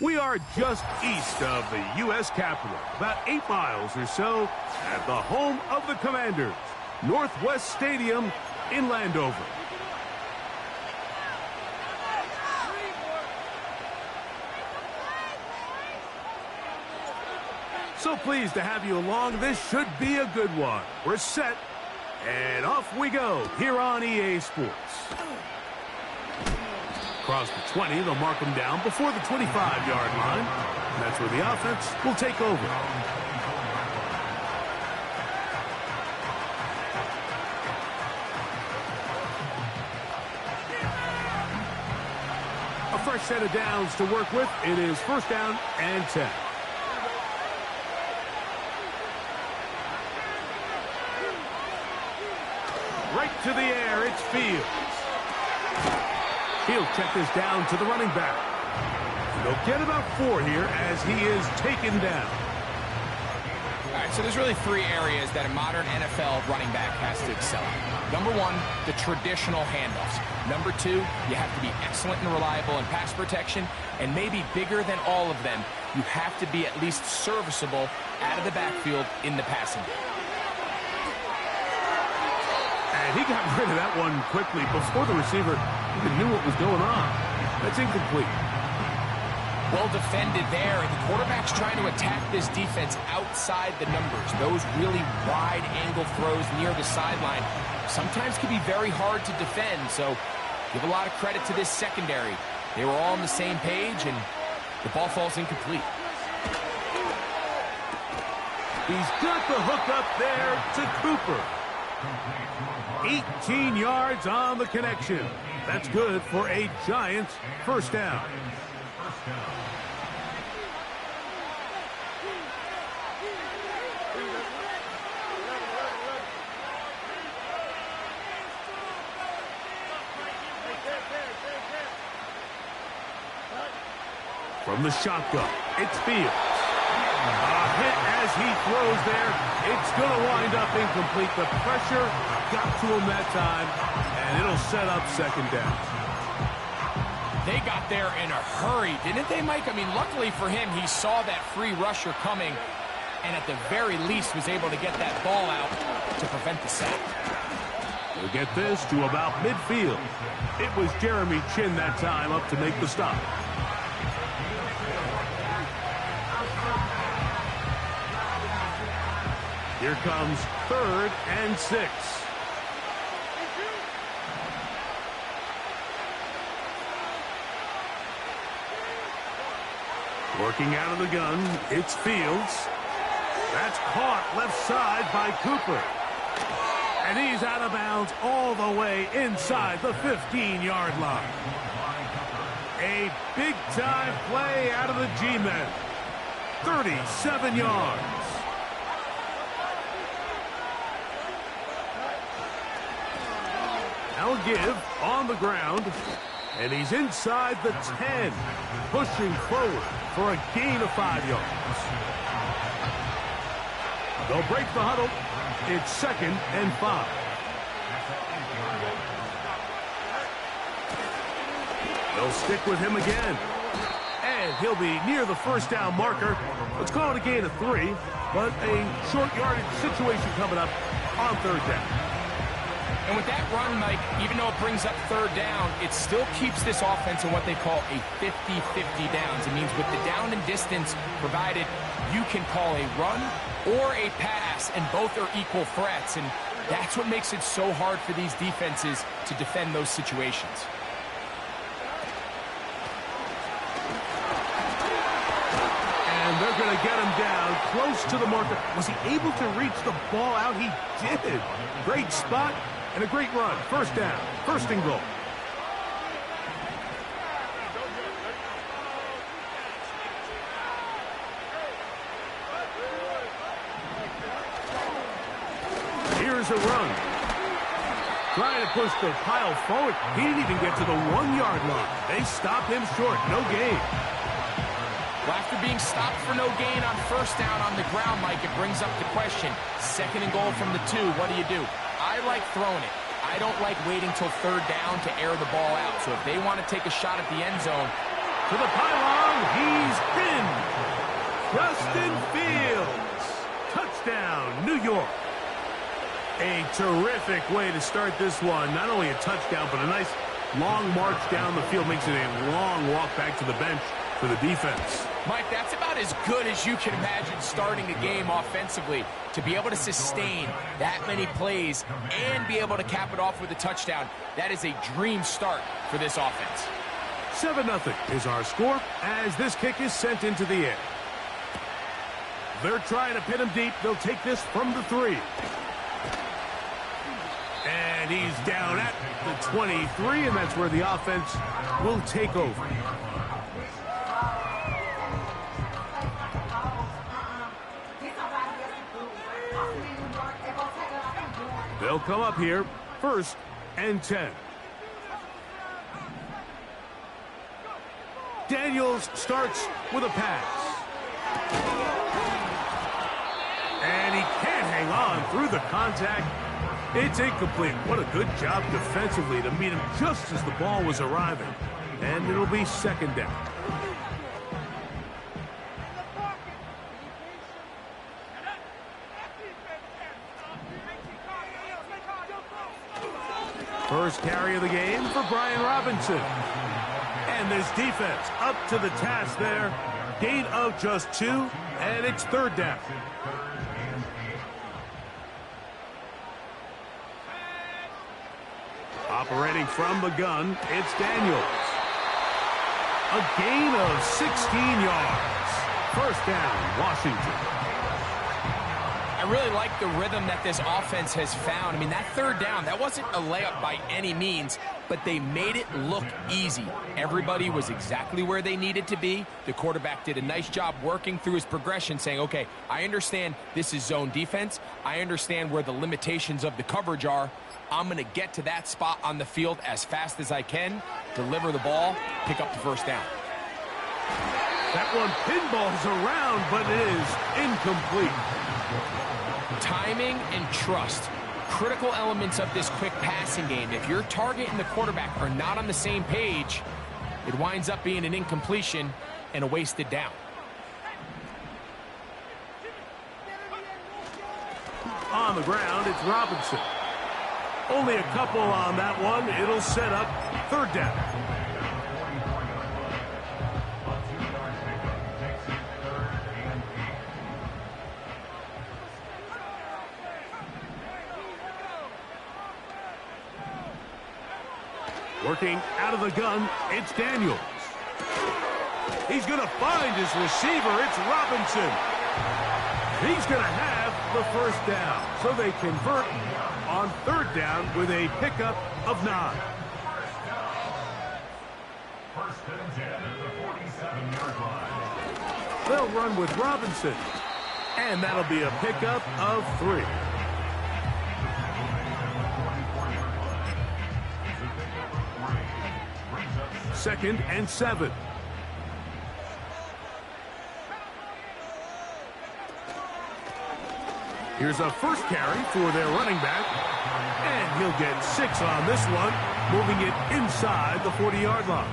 We are just east of the U.S. Capitol, about 8 miles or so, at the home of the Commanders, Northwest Stadium in Landover. So pleased to have you along. This should be a good one. We're set, and off we go here on EA Sports. Across the 20, they'll mark them down before the 25-yard line. And that's where the offense will take over. A fresh set of downs to work with. It is first down and 10. Right to the air, it's Fields. He'll check this down to the running back. They'll get about 4 here as he is taken down. All right, so there's really 3 areas that a modern NFL running back has to excel at. Number 1, the traditional handoffs. Number 2, you have to be excellent and reliable in pass protection. And maybe bigger than all of them, you have to be at least serviceable out of the backfield in the passing game. And he got rid of that one quickly before the receiver even knew what was going on. That's incomplete. Well defended there. The quarterback's trying to attack this defense outside the numbers. Those really wide angle throws near the sideline sometimes can be very hard to defend. So give a lot of credit to this secondary. They were all on the same page, and the ball falls incomplete. He's got the hook up there to Cooper. 18 yards on the connection. That's good for a Giants first down. From the shotgun, it's Fields. A hit as he throws there. It's going to wind up incomplete. The pressure got to him that time, and it'll set up second down. They got there in a hurry, didn't they, Mike? I mean, luckily for him, he saw that free rusher coming, and at the very least was able to get that ball out to prevent the sack. We'll get this to about midfield. It was Jeremy Chin that time up to make the stop. Here comes 3rd and 6. Working out of the gun, it's Fields. That's caught left side by Cooper. And he's out of bounds all the way inside the 15-yard line. A big-time play out of the G-men. 37 yards. Now a give on the ground, and he's inside the 10, pushing forward for a gain of 5 yards. They'll break the huddle. It's 2nd and 5. They'll stick with him again, and he'll be near the first down marker. Let's call it a gain of 3, but a short yardage situation coming up on 3rd down. And with that run, Mike, even though it brings up 3rd down, it still keeps this offense in what they call a 50-50 downs. It means with the down and distance provided, you can call a run or a pass, and both are equal threats. And that's what makes it so hard for these defenses to defend those situations. And they're going to get him down close to the marker. Was he able to reach the ball out? He did. Great spot. And a great run. First down. 1st and goal. Here's a run. Trying to push the pile forward. He didn't even get to the 1-yard line. They stopped him short. No gain. Well, after being stopped for no gain on first down on the ground, Mike, it brings up the question. 2nd and goal from the 2. What do? I like throwing it. I don't like waiting till 3rd down to air the ball out. So if they want to take a shot at the end zone, to the pylon. He's in. Justin Fields. Touchdown, New York. A terrific way to start this one. Not only a touchdown, but a nice long march down the field. Makes it a long walk back to the bench for the defense. Mike, that's about as good as you can imagine starting a game offensively. To be able to sustain that many plays and be able to cap it off with a touchdown, that is a dream start for this offense. 7-0 is our score as this kick is sent into the air. They're trying to pin him deep. They'll take this from the 3. And he's down at the 23, and that's where the offense will take over. They'll come up here, 1st and 10. Daniels starts with a pass. And he can't hang on through the contact. It's incomplete. What a good job defensively to meet him just as the ball was arriving. And it'll be 2nd down. First carry of the game for Brian Robinson. And this defense up to the task there. Gain of just 2, and it's 3rd down. Operating from the gun, it's Daniels. A gain of 16 yards. 1st down, Washington. I really like the rhythm that this offense has found. I mean, that 3rd down, that wasn't a layup by any means, but they made it look easy. Everybody was exactly where they needed to be. The quarterback did a nice job working through his progression, saying, okay, I understand this is zone defense. I understand where the limitations of the coverage are. I'm going to get to that spot on the field as fast as I can, deliver the ball, pick up the 1st down. That one pinballs around, but it is incomplete. Timing and trust, critical elements of this quick passing game. If your target and the quarterback are not on the same page, it winds up being an incompletion and a wasted down. On the ground, it's Robinson. Only a couple on that one. It'll set up 3rd down. Working out of the gun, it's Daniels. He's going to find his receiver. It's Robinson. He's going to have the 1st down. So they convert on 3rd down with a pickup of 9. 1st and 10 at the 47-yard line. They'll run with Robinson. And that'll be a pickup of 3. Second and 7. Here's a first carry for their running back. And he'll get 6 on this one, moving it inside the 40-yard line.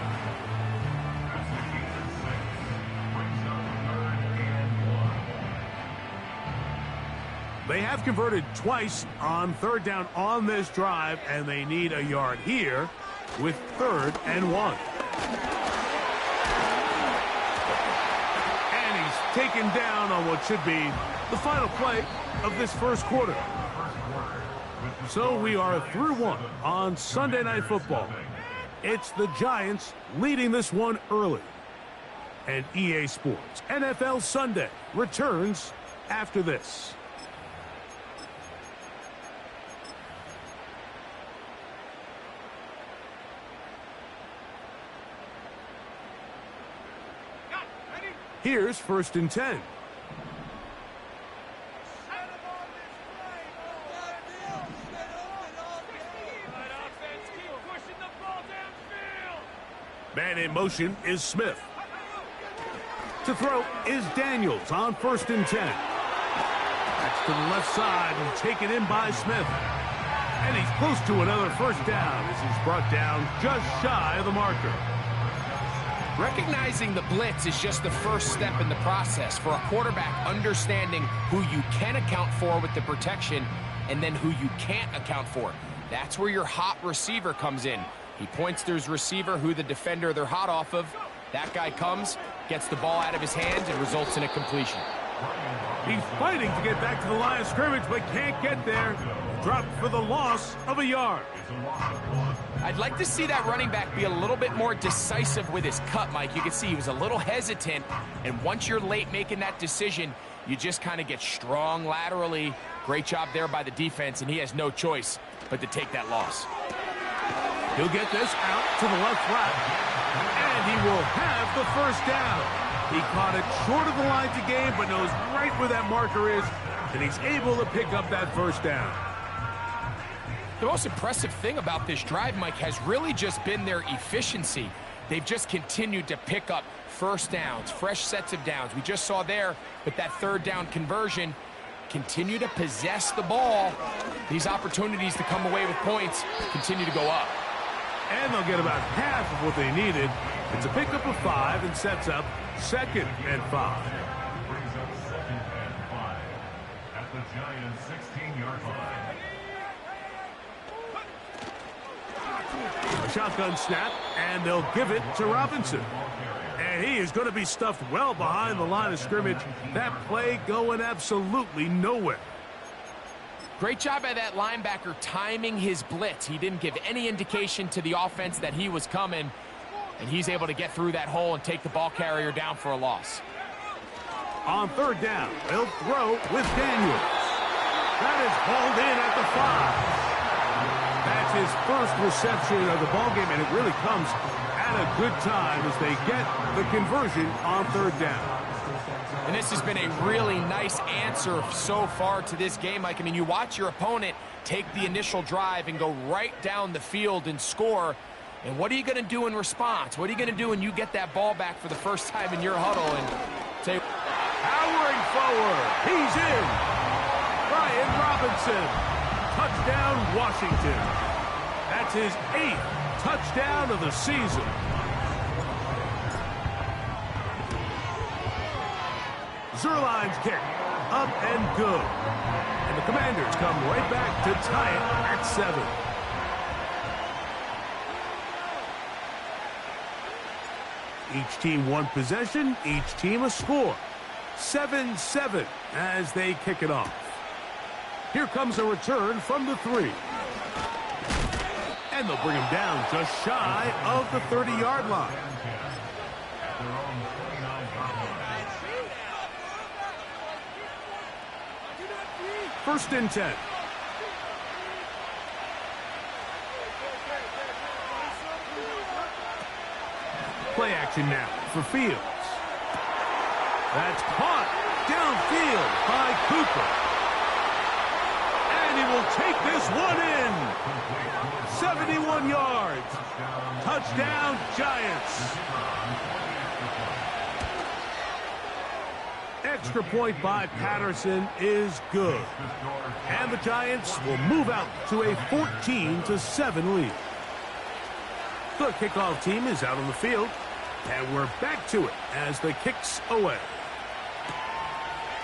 They have converted twice on 3rd down on this drive, and they need a yard here with 3rd and 1. And he's taken down on what should be the final play of this 1st quarter. So we are through 1 on Sunday Night Football. It's the Giants leading this one early. And EA Sports NFL Sunday returns after this. Here's 1st and 10. Man in motion is Smith. To throw is Daniels on 1st and 10. That's to the left side and taken in by Smith. And he's close to another 1st down as he's brought down just shy of the marker. Recognizing the blitz is just the first step in the process for a quarterback understanding who you can account for with the protection and then who you can't account for. That's where your hot receiver comes in. He points to his receiver, who the defender they're hot off of. That guy comes, gets the ball out of his hands, and results in a completion. He's fighting to get back to the line of scrimmage, but can't get there. Dropped for the loss of a yard. I'd like to see that running back be a little bit more decisive with his cut, Mike. You can see he was a little hesitant, and once you're late making that decision, you just kind of get strong laterally. Great job there by the defense, and he has no choice but to take that loss. He'll get this out to the left flat, and he will have the first down. He caught it short of the line to gain, but knows right where that marker is, and he's able to pick up that first down. The most impressive thing about this drive, Mike, has really just been their efficiency. They've just continued to pick up first downs, fresh sets of downs. We just saw there with that third down conversion, continue to possess the ball. These opportunities to come away with points continue to go up. And they'll get about half of what they needed. It's a pickup of 5 and sets up 2nd and 5. Brings up 2nd and 5 at the Giants' 16-yard line. A shotgun snap, and they'll give it to Robinson. And he is going to be stuffed well behind the line of scrimmage. That play going absolutely nowhere. Great job by that linebacker timing his blitz. He didn't give any indication to the offense that he was coming, and he's able to get through that hole and take the ball carrier down for a loss. On third down, they'll throw with Daniels. That is hauled in at the 5. That's his first reception of the ballgame, and it really comes at a good time as they get the conversion on third down. And this has been a really nice answer so far to this game, Mike. I mean, you watch your opponent take the initial drive and go right down the field and score. And what are you going to do in response? What are you going to do when you get that ball back for the first time in your huddle and say, powering forward, he's in. Brian Robinson, touchdown Washington. That's his 8th touchdown of the season. Zerline's kick, up and good. And the Commanders come right back to tie it at 7. Each team one possession, each team a score. 7-7 as they kick it off. Here comes a return from the 3. And they'll bring him down just shy of the 30-yard line. First and 10. Play action now for Fields. That's caught downfield by Cooper. And he will take this one in. 71 yards. Touchdown, Giants. Extra point by Patterson is good. And the Giants will move out to a 14-7 lead. The kickoff team is out on the field, and we're back to it as the kick's away.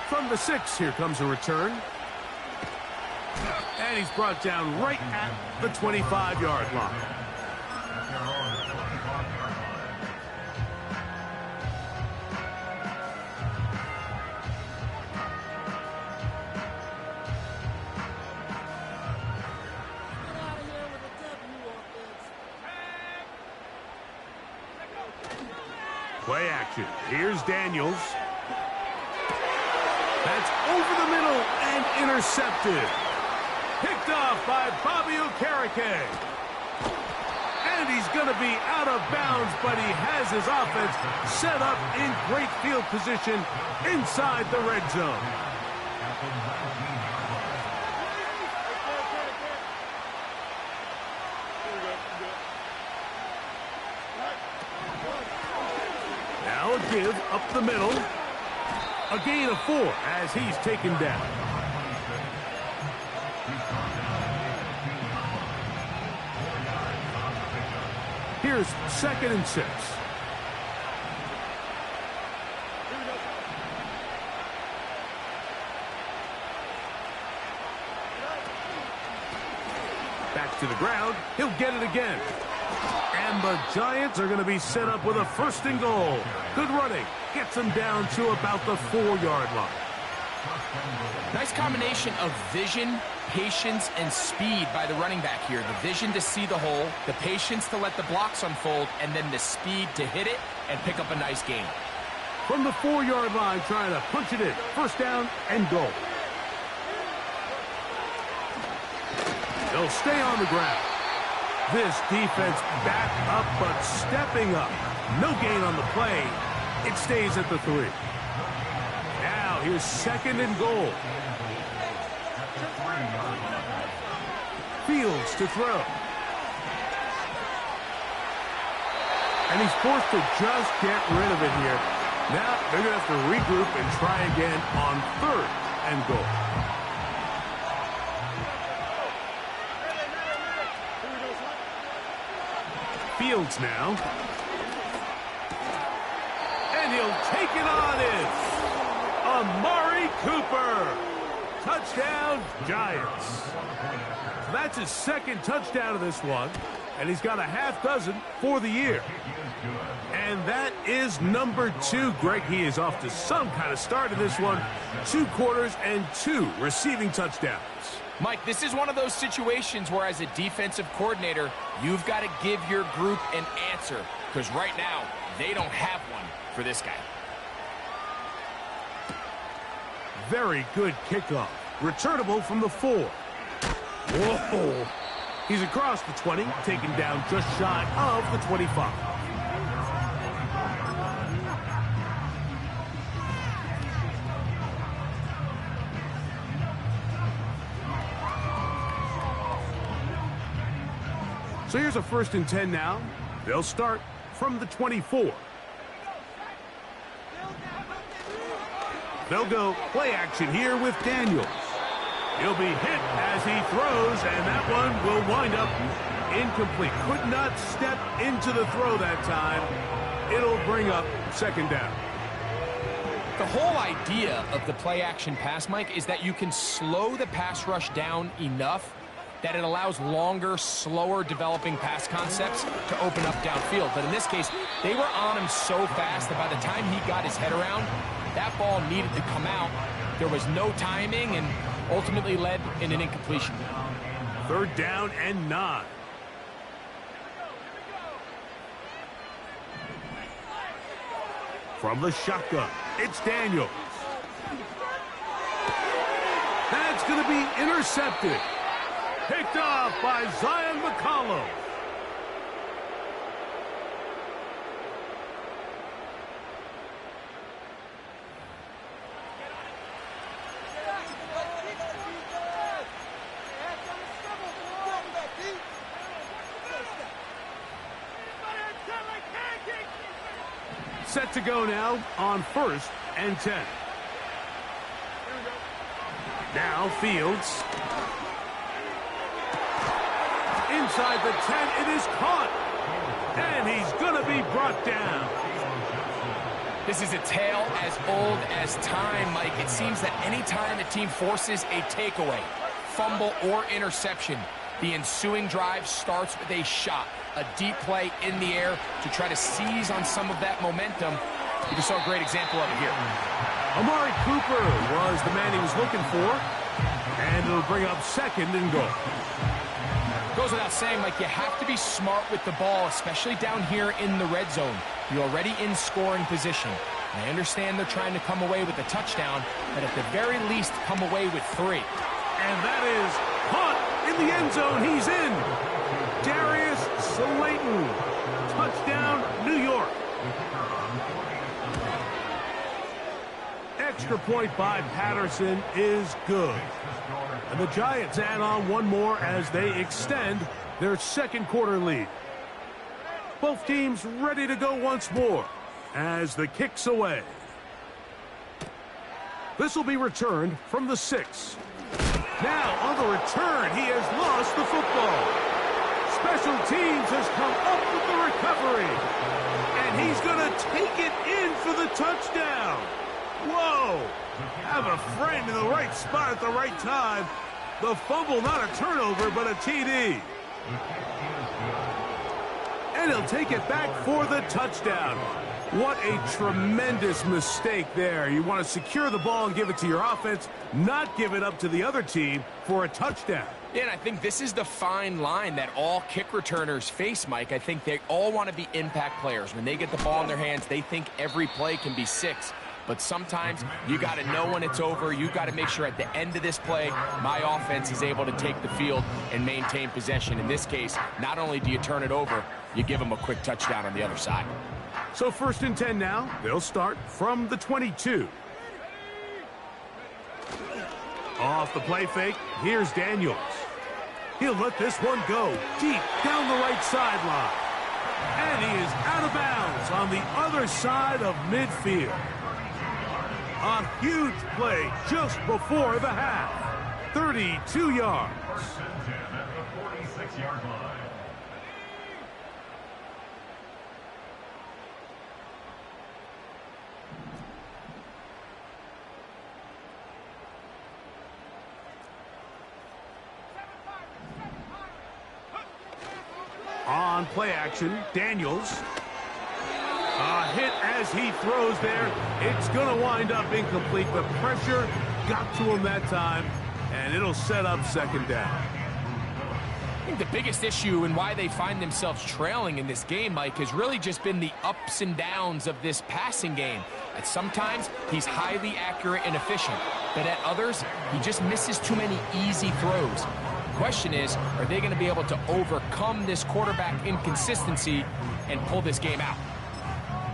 From the 6, here comes a return. And he's brought down right at the 25-yard line. Play action. Here's Daniels. That's over the middle and intercepted. Picked off by Bobby Okereke. And he's going to be out of bounds, but he has his offense set up in great field position inside the red zone. Now a give up the middle. A gain of 4 as he's taken down. Here's 2nd and 6. to the ground. He'll get it again. And the Giants are going to be set up with a 1st and goal. Good running. Gets them down to about the 4-yard line. Nice combination of vision, patience, and speed by the running back here. The vision to see the hole, the patience to let the blocks unfold, and then the speed to hit it and pick up a nice gain. From the 4-yard line, trying to punch it in. 1st down and goal. They'll stay on the ground. This defense back up, but stepping up. No gain on the play. It stays at the 3. Now here's 2nd and goal. Fields to throw. And he's forced to just get rid of it here. Now they're going to have to regroup and try again on 3rd and goal. Fields now. And he'll take it on in. Amari Cooper. Touchdown, Giants. So that's his 2nd touchdown of this one. And he's got a half dozen for the year. And that is number 2. Greg, he is off to some kind of start in this one. 2 quarters and 2 receiving touchdowns. Mike, this is one of those situations where as a defensive coordinator, you've got to give your group an answer. Because right now, they don't have one for this guy. Very good kickoff. Returnable from the 4. Whoa. He's across the 20, taken down just shy of the 25. So here's a 1st and 10 now. They'll start from the 24. They'll go play action here with Daniels. He'll be hit as he throws, and that one will wind up incomplete. Could not step into the throw that time. It'll bring up 2nd down. The whole idea of the play action pass, Mike, is that you can slow the pass rush down enough that it allows longer, slower developing pass concepts to open up downfield. But in this case, they were on him so fast that by the time he got his head around, that ball needed to come out. There was no timing and ultimately led in an incompletion. 3rd down and 9. From the shotgun, it's Daniels. That's going to be intercepted. Picked off by Zion McCollum. Set to go now on 1st and 10. Now Fields. Inside the 10, it is caught. And he's going to be brought down. This is a tale as old as time, Mike. It seems that any time a team forces a takeaway, fumble, or interception, the ensuing drive starts with a shot, a deep play in the air to try to seize on some of that momentum. You just saw a great example of it here. Amari Cooper was the man he was looking for, and it'll bring up 2nd and goal. Goes without saying, Mike, you have to be smart with the ball, especially down here in the red zone. You're already in scoring position. And I understand they're trying to come away with a touchdown, but at the very least, come away with 3. And that is caught in the end zone. He's in. Darius Slayton. Touchdown, New York. Extra point by Patterson is good. And the Giants add on one more as they extend their 2nd quarter lead. Both teams ready to go once more as the kick's away. This will be returned from the 6. Now on the return, he has lost the football. Special teams has come up with the recovery. And he's going to take it in for the touchdown. Whoa! Have a friend in the right spot at the right time. The fumble, not a turnover, but a TD. The kick is good. And he'll take it back for the touchdown. What a tremendous mistake there. You want to secure the ball and give it to your offense, not give it up to the other team for a touchdown. Yeah, and I think this is the fine line that all kick returners face, Mike. I think they all want to be impact players. When they get the ball in their hands, they think every play can be 6. But sometimes you got to know when it's over. You got to make sure at the end of this play, my offense is able to take the field and maintain possession. In this case, not only do you turn it over, you give them a quick touchdown on the other side. So 1st and 10 now. They'll start from the 22. Off the play fake, here's Daniels. He'll let this one go deep down the right sideline. And he is out of bounds on the other side of midfield. A huge play just before the half. 32 yards. 1st and 10 at the 46-yard line. On play action, Daniels. A hit as he throws there. It's going to wind up incomplete. The pressure got to him that time, and it'll set up 2nd down. I think the biggest issue and why they find themselves trailing in this game, Mike, has really just been the ups and downs of this passing game. At sometimes, he's highly accurate and efficient, but at others, he just misses too many easy throws. The question is, are they going to be able to overcome this quarterback inconsistency and pull this game out?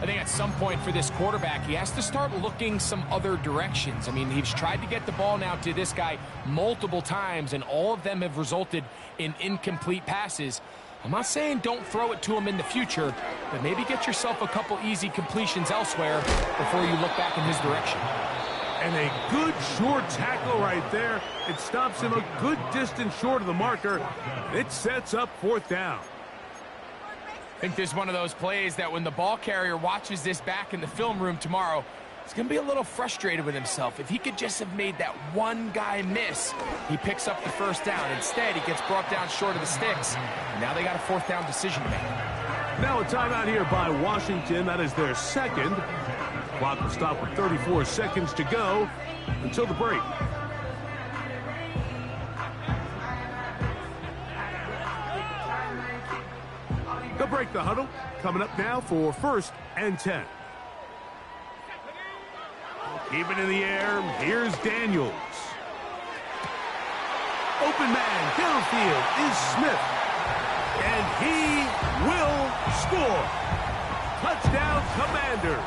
I think at some point for this quarterback, he has to start looking some other directions. I mean, he's tried to get the ball now to this guy multiple times, and all of them have resulted in incomplete passes. I'm not saying don't throw it to him in the future, but maybe get yourself a couple easy completions elsewhere before you look back in his direction. And a good short tackle right there. It stops him a good distance short of the marker. It sets up 4th down. I think this is one of those plays that when the ball carrier watches this back in the film room tomorrow, he's going to be a little frustrated with himself. If he could just have made that one guy miss, he picks up the 1st down. Instead, he gets brought down short of the sticks. And now they got a 4th down decision to make. Now a timeout here by Washington. That is their 2nd. Clock will stop with 34 seconds to go until the break. They'll break the huddle. Coming up now for 1st and 10. Keep it in the air. Here's Daniels. Open man downfield is Smith. And he will score. Touchdown, Commanders.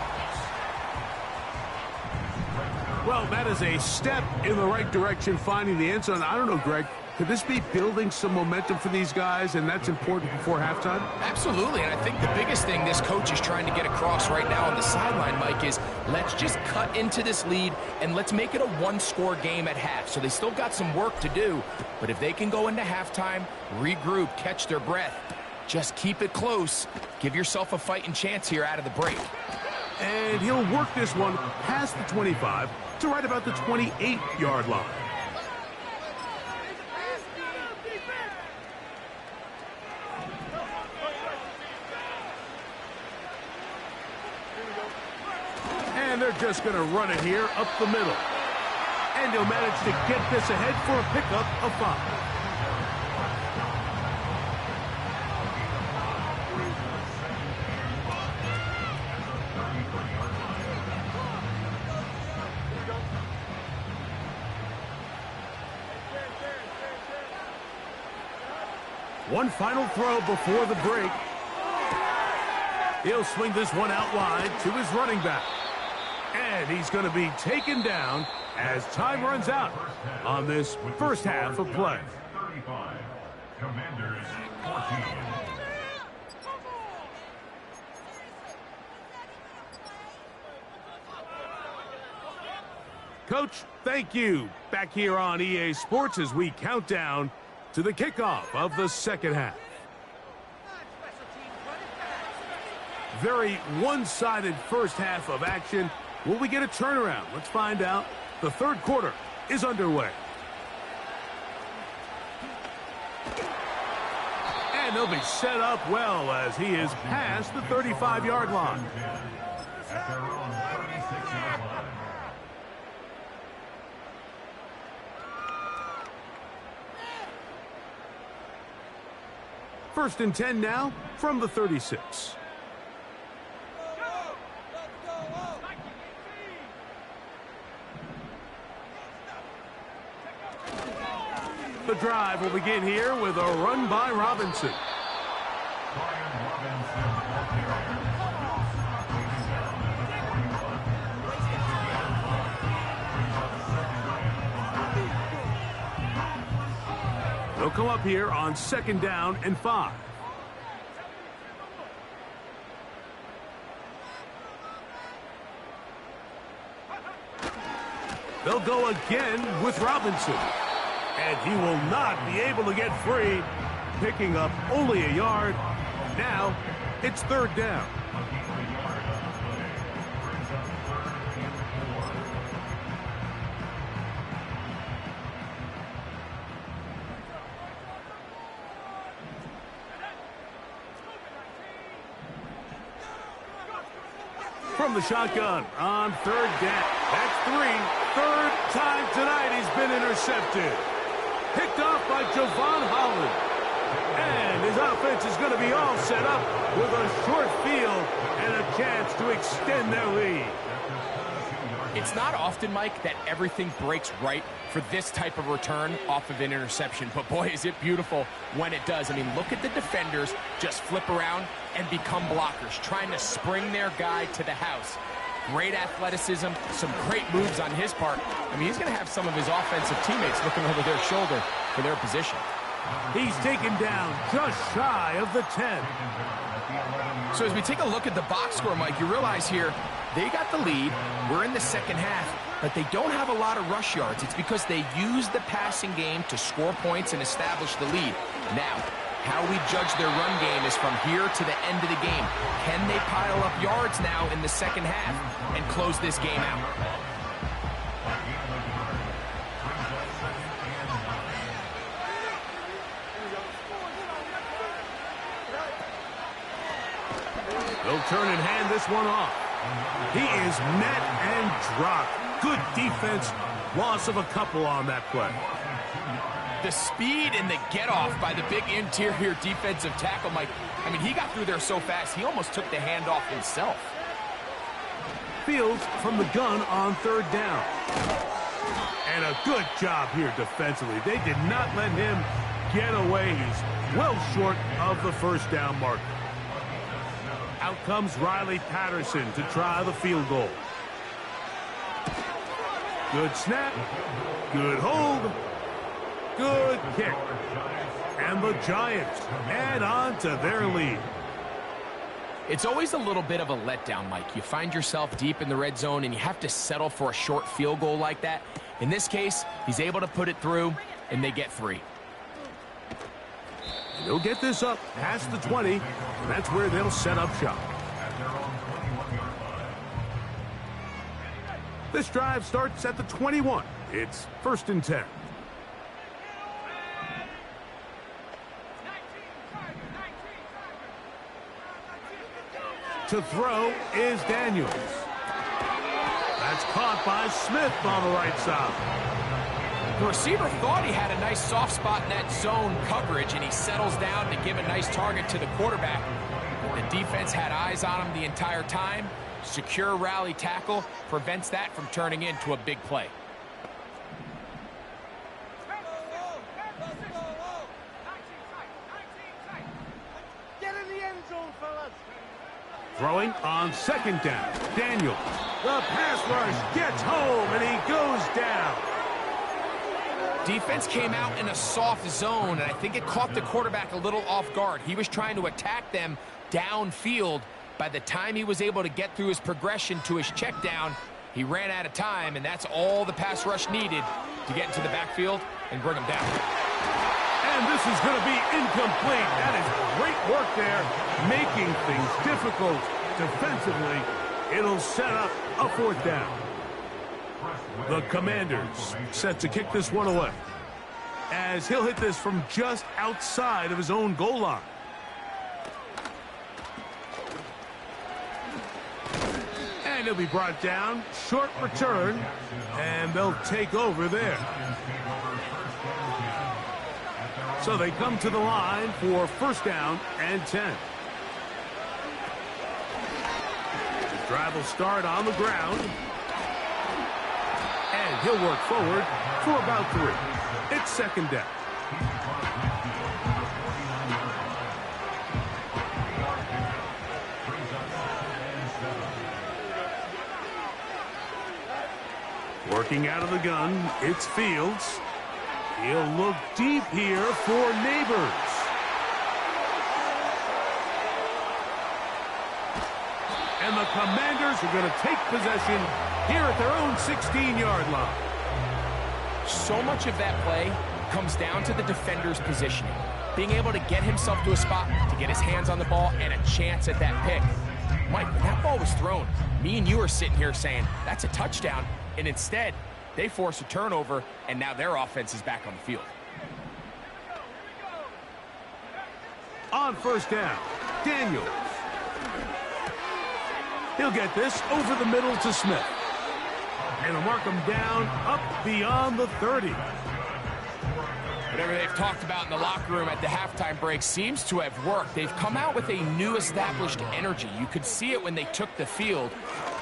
Well, that is a step in the right direction, finding the end zone. I don't know, Greg. Could this be building some momentum for these guys, and that's important before halftime? Absolutely, and I think the biggest thing this coach is trying to get across right now on the sideline, Mike, is let's just cut into this lead and let's make it a one-score game at half. So they still got some work to do, but if they can go into halftime, regroup, catch their breath, just keep it close, give yourself a fighting chance here out of the break. And he'll work this one past the 25 to right about the 28-yard line. And they're just going to run it here up the middle. And he'll manage to get this ahead for a pickup of 5. One final throw before the break. He'll swing this one out wide to his running back. And he's going to be taken down as time runs out on this first half of play. 35. Commanders 14. Coach, thank you. Back here on EA Sports as we count down to the kickoff of the second half. Very one-sided first half of action. Will we get a turnaround? Let's find out. The third quarter is underway. And they'll be set up well as he is past the 35-yard line. At their own 36-yard line. First and 10 now from the 36. The drive will begin here with a run by Robinson. They'll come up here on 2nd down and 5. They'll go again with Robinson. And he will not be able to get free, picking up only a yard. Now it's 3rd down. From the shotgun on 3rd down. That's 3. 3rd time tonight he's been intercepted. Picked off by Javon Holland. And his offense is going to be all set up with a short field and a chance to extend their lead. It's not often, Mike, that everything breaks right for this type of return off of an interception. But, boy, is it beautiful when it does. I mean, look at the defenders just flip around and become blockers, trying to spring their guy to the house. Great athleticism, some great moves on his part. I mean, he's going to have some of his offensive teammates looking over their shoulder for their position. He's taken down just shy of the 10. So as we take a look at the box score, Mike, you realize here they got the lead. We're in the 2nd half, but they don't have a lot of rush yards. It's because they use the passing game to score points and establish the lead. Now, how we judge their run game is from here to the end of the game. Can they pile up yards now in the 2nd half and close this game out? They'll turn and hand this one off. He is met and dropped. Good defense. Loss of a couple on that play. The speed and the get-off by the big interior defensive tackle, Mike. I mean, he got through there so fast, he almost took the handoff himself. Fields from the gun on 3rd down. And a good job here defensively. They did not let him get away. He's well short of the 1st down marker. Out comes Riley Patterson to try the field goal. Good snap. Good hold. Good kick. And the Giants add on to their lead. It's always a little bit of a letdown, Mike. You find yourself deep in the red zone and you have to settle for a short field goal like that. In this case, he's able to put it through and they get 3. They'll get this up past the 20, and that's where they'll set up shop. This drive starts at the 21. It's 1st and 10. To throw is Daniels. That's caught by Smith on the right side. The receiver thought he had a nice soft spot in that zone coverage, and he settles down to give a nice target to the quarterback. The defense had eyes on him the entire time. Secure rally tackle prevents that from turning into a big play. Get in the end zone, fellas. Throwing on 2nd down. Daniels. The pass rush gets home, and he goes down. Defense came out in a soft zone, and I think it caught the quarterback a little off guard. He was trying to attack them downfield. By the time he was able to get through his progression to his check down, he ran out of time, and that's all the pass rush needed to get into the backfield and bring him down. And this is going to be incomplete. That is great work there, making things difficult defensively. It'll set up a 4th down. The Commanders set to kick this one away, as he'll hit this from just outside of his own goal line. And he'll be brought down. Short return. And they'll take over there. So they come to the line for first down and 10. The drive will start on the ground. And he'll work forward for about 3. It's second down. Working out of the gun, it's Fields. He'll look deep here for Neighbors. And the Commanders are going to take possession here at their own 16-yard line. So much of that play comes down to the defender's positioning. Being able to get himself to a spot, to get his hands on the ball, and a chance at that pick. Mike, when that ball was thrown, me and you are sitting here saying, that's a touchdown. And instead, they force a turnover, and now their offense is back on the field. On first down, Daniels. He'll get this over the middle to Smith. And he'll mark him down up beyond the 30. Whatever they've talked about in the locker room at the halftime break seems to have worked. They've come out with a new established energy. You could see it when they took the field.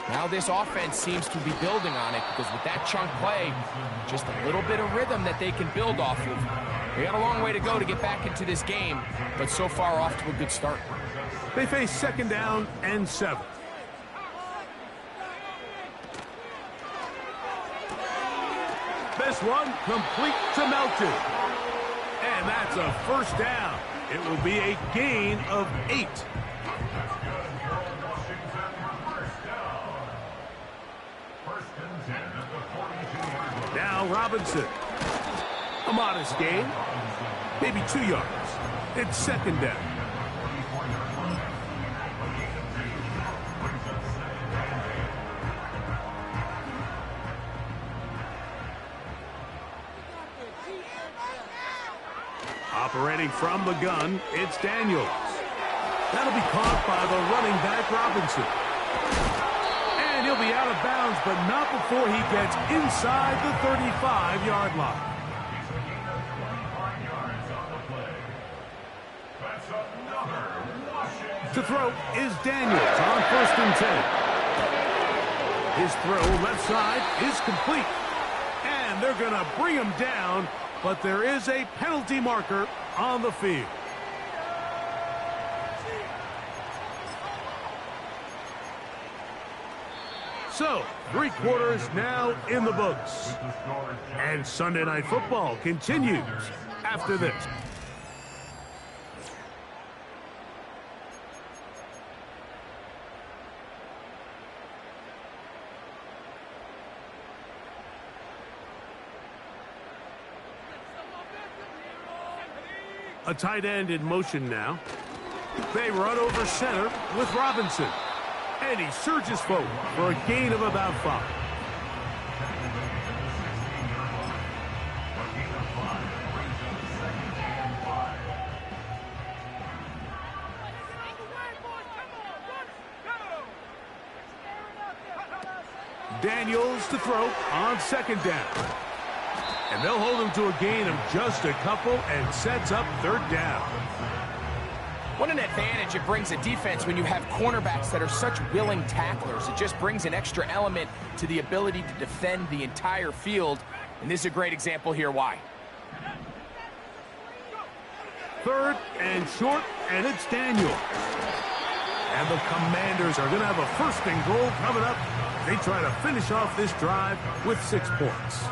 Now this offense seems to be building on it because with that chunk play, just a little bit of rhythm that they can build off of. They got a long way to go to get back into this game, but so far off to a good start. They face second down and 7. This one complete to Melton. And that's a first down. It will be a gain of 8. Now Robinson. A modest gain. Maybe 2 yards. It's second down. Operating from the gun, it's Daniels. That'll be caught by the running back, Robinson. And he'll be out of bounds, but not before he gets inside the 35-yard line. To throw is Daniels on first and 10. His throw left side is complete. And they're going to bring him down, but there is a penalty marker on the field. So, 3 quarters now in the books. And Sunday Night Football continues after this. A tight end in motion now. They run over center with Robinson. And he surges forward for a gain of about 5. Daniels to throw on second down. And they'll hold him to a gain of just a couple and sets up third down. What an advantage it brings a defense when you have cornerbacks that are such willing tacklers. It just brings an extra element to the ability to defend the entire field. And this is a great example here why. Third and short, and it's Daniel. And the Commanders are going to have a first and goal coming up. They try to finish off this drive with 6 points.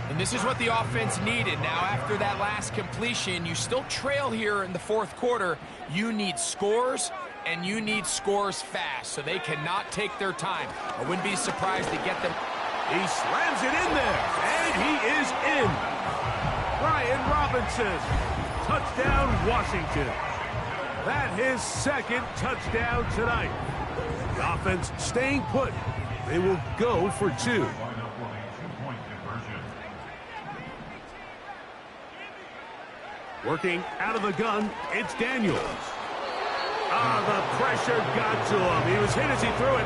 And this is what the offense needed. Now, after that last completion, you still trail here in the 4th quarter. You need scores, and you need scores fast, so they cannot take their time. I wouldn't be surprised to get them. He slams it in there, and he is in. Brian Robinson, touchdown Washington. That his 2nd touchdown tonight. The offense staying put. They will go for 2. Working out of the gun, it's Daniels. The pressure got to him. He was hit as he threw it,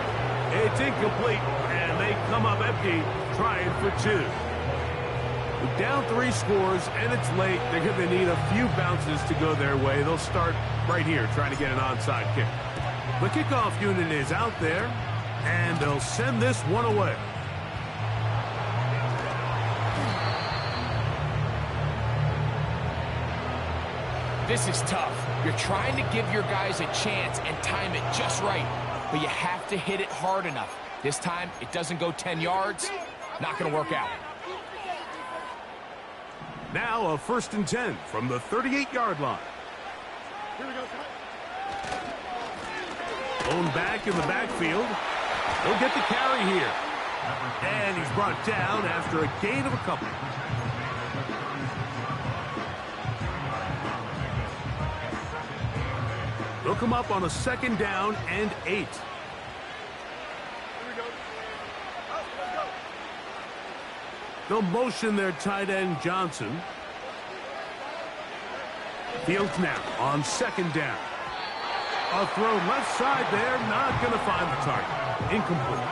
It's incomplete, and they come up empty, trying for two. Down 3 scores, and it's late. They're going to need a few bounces to go their way. They'll start right here, trying to get an onside kick. The kickoff unit is out there, and they'll send this one away. This is tough. You're trying to give your guys a chance and time it just right, but you have to hit it hard enough. This time, it doesn't go 10 yards. Not going to work out. Now a 1st and 10 from the 38-yard line. Here we go. Thrown back in the backfield. He'll get the carry here. And he's brought down after a gain of a couple. They'll come up on a 2nd down and 8. They'll motion their tight end Johnson. Fields now on 2nd down. A throw left side there, not going to find the target. Incomplete.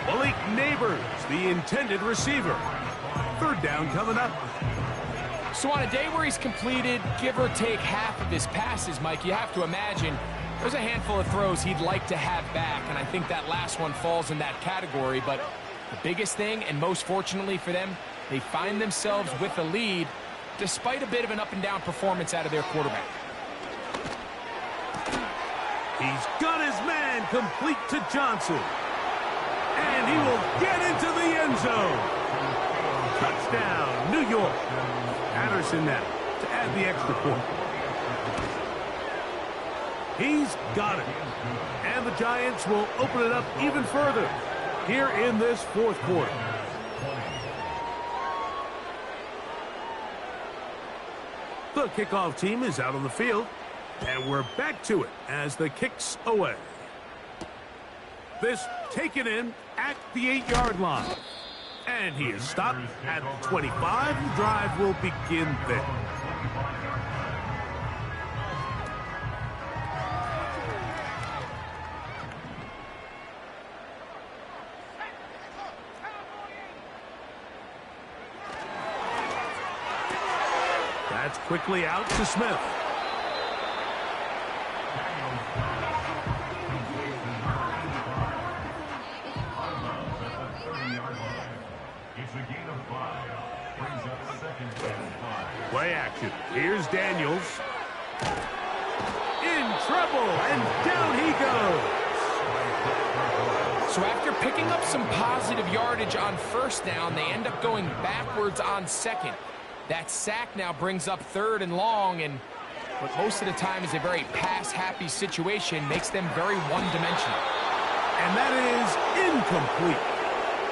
Malik Neighbors, the intended receiver. 3rd down coming up. So on a day where he's completed, give or take half of his passes, Mike, you have to imagine there's a handful of throws he'd like to have back, and I think that last one falls in that category. But the biggest thing, and most fortunately for them, they find themselves with a lead despite a bit of an up-and-down performance out of their quarterback. He's got his man complete to Johnson. And he will get into the end zone. Touchdown, New York. Patterson now to add the extra point. He's got it. And the Giants will open it up even further here in this 4th quarter. The kickoff team is out on the field, and we're back to it as the kick's away. This taken in at the 8-yard line. And he is stopped at the 25. The drive will begin there. That's quickly out to Smith. Play action. Here's Daniels. In trouble, and down he goes. So after picking up some positive yardage on 1st down, they end up going backwards on 2nd. That sack now brings up 3rd and long, and what most of the time is a very pass-happy situation makes them very one-dimensional. And that is incomplete.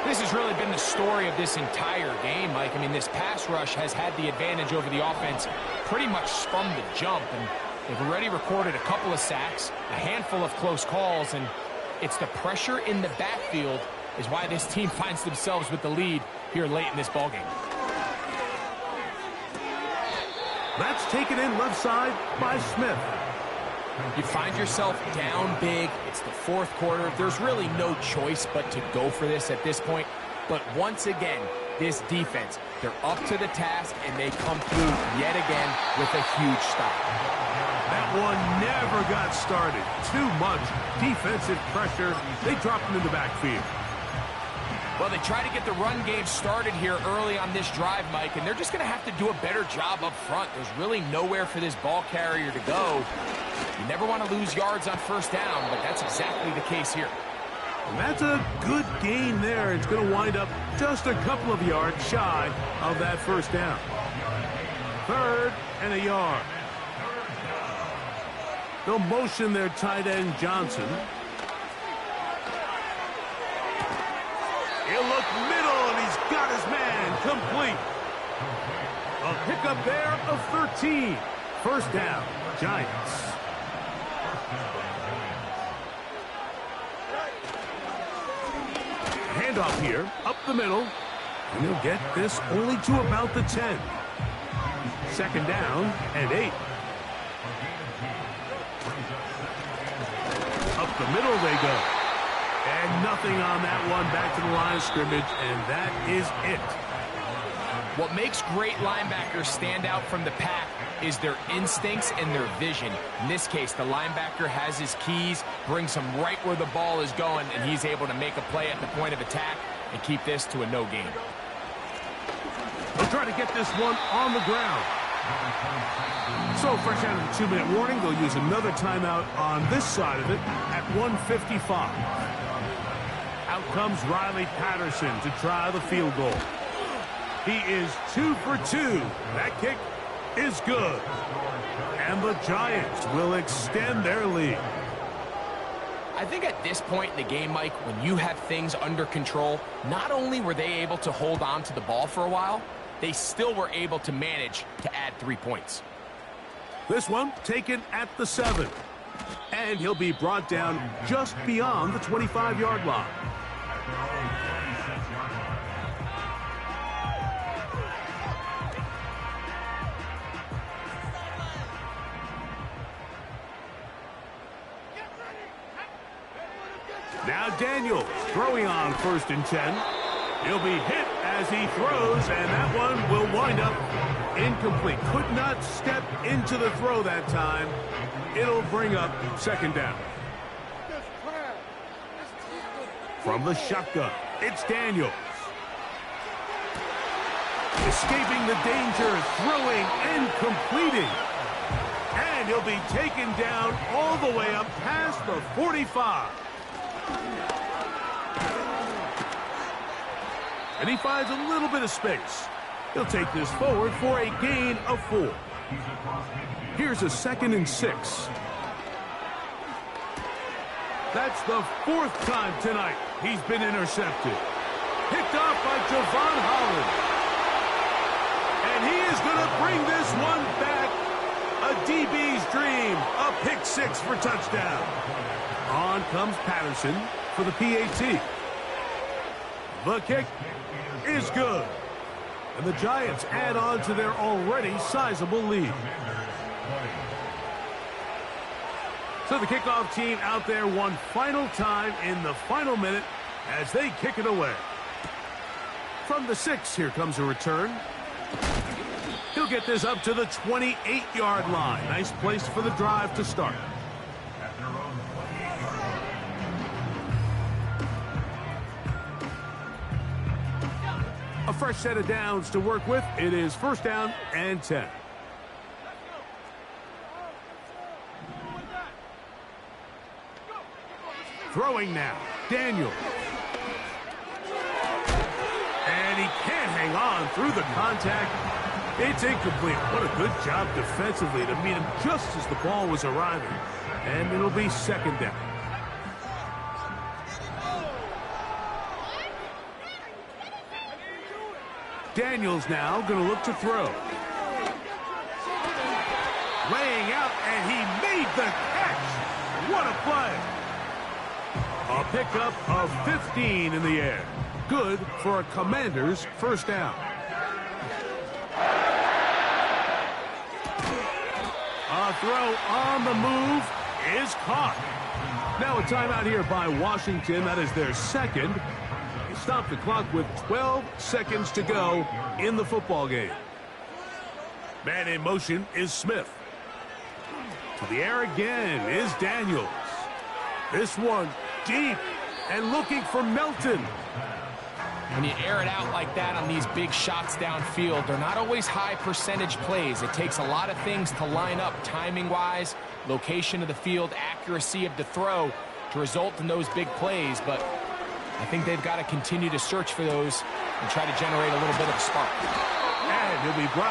This has really been the story of this entire game, Mike. I mean, this pass rush has had the advantage over the offense pretty much from the jump, and they've already recorded a couple of sacks, a handful of close calls, and it's the pressure in the backfield is why this team finds themselves with the lead here late in this ballgame. That's taken in left side by Smith. You find yourself down big. It's the 4th quarter. There's really no choice but to go for this at this point. But once again, this defense, they're up to the task, and they come through yet again with a huge stop. That one never got started. Too much defensive pressure. They dropped him in the backfield. Well, they try to get the run game started here early on this drive, Mike, and they're just going to have to do a better job up front. There's really nowhere for this ball carrier to go. You never want to lose yards on 1st down, but that's exactly the case here. And that's a good gain there. It's going to wind up just a couple of yards shy of that 1st down. 3rd and a yard. They'll motion their tight end Johnson. He'll look middle, and he's got his man complete. A pickup there of 13. 1st down, Giants. Handoff here, up the middle. And he'll get this only to about the 10. 2nd down and 8. Up the middle they go. And nothing on that one. Back to the line of scrimmage, and that is it. What makes great linebackers stand out from the pack is their instincts and their vision. In this case, the linebacker has his keys, brings him right where the ball is going, and he's able to make a play at the point of attack and keep this to a no gain. They'll try to get this one on the ground. So fresh out of the 2-minute warning, they'll use another timeout on this side of it at 1:55. Out comes Riley Patterson to try the field goal. He is 2 for 2. That kick is good. And the Giants will extend their lead. I think at this point in the game, Mike, when you have things under control, not only were they able to hold on to the ball for a while, they still were able to manage to add 3 points. This one taken at the 7. And he'll be brought down just beyond the 25-yard line. Now Daniels throwing on 1st and 10. He'll be hit as he throws, and that one will wind up incomplete. Could not step into the throw that time. It'll bring up 2nd down. From the shotgun, it's Daniels. Escaping the danger, throwing and completing. And he'll be taken down all the way up past the 45. And he finds a little bit of space. He'll take this forward for a gain of 4. Here's a 2nd and 6. That's the 4th time tonight he's been intercepted. Picked off by Javon Holland. And he is going to bring this one back. A DB's dream. A pick 6 for touchdown. On comes Patterson for the PAT. The kick is good. And the Giants add on to their already sizable lead. So the kickoff team out there one final time in the final minute as they kick it away. From the 6, here comes a return. He'll get this up to the 28-yard line. Nice place for the drive to start. A fresh set of downs to work with. It is 1st down and 10. Throwing now, Daniels. And he can't hang on through the contact. It's incomplete. What a good job defensively to meet him just as the ball was arriving. And it'll be 2nd down. Daniels now going to look to throw. Laying out, and he made the catch. What a play. A pickup of 15 in the air. Good for a Commander's 1st down. A throw on the move is caught. Now a timeout here by Washington. That is their 2nd. Stop the clock with 12 seconds to go in the football game. Man in motion is Smith. To the air again is Daniels. This one deep and looking for Melton. When you air it out like that on these big shots downfield, they're not always high percentage plays. It takes a lot of things to line up timing-wise, location of the field, accuracy of the throw to result in those big plays. But I think they've got to continue to search for those and try to generate a little bit of a spark. And he'll be brought